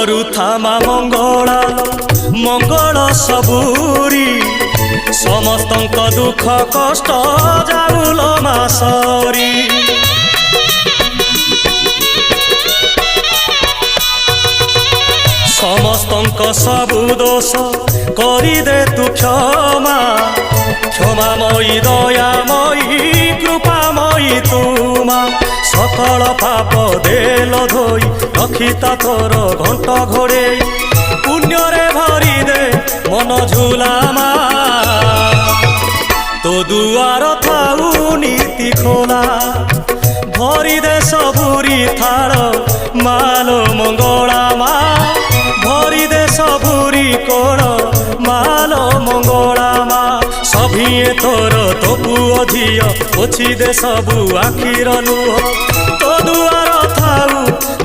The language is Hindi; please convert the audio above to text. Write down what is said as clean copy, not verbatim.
करुथामा मंगला मंगल सबुरी समस्तंक दुख कष्ट जाऊल मासरी समस्तंक सबु दोष करी दे तू क्षमा क्षमामयी दयामयी कृपामयी तुमा सकल पाप देल धोई रखिता तोर घंट घोड़े पुण्य रे भरी दे मन झुलामा तो दुआर थाऊ नीति खोला भरी दे सबुरी थाल मालो मंगला मा भरी दे सबुरी कोण मालो मंगला मा सभिए तोर तो पुओ झियो पोछि दे सबु आखिर लुह तो दुआर थाऊ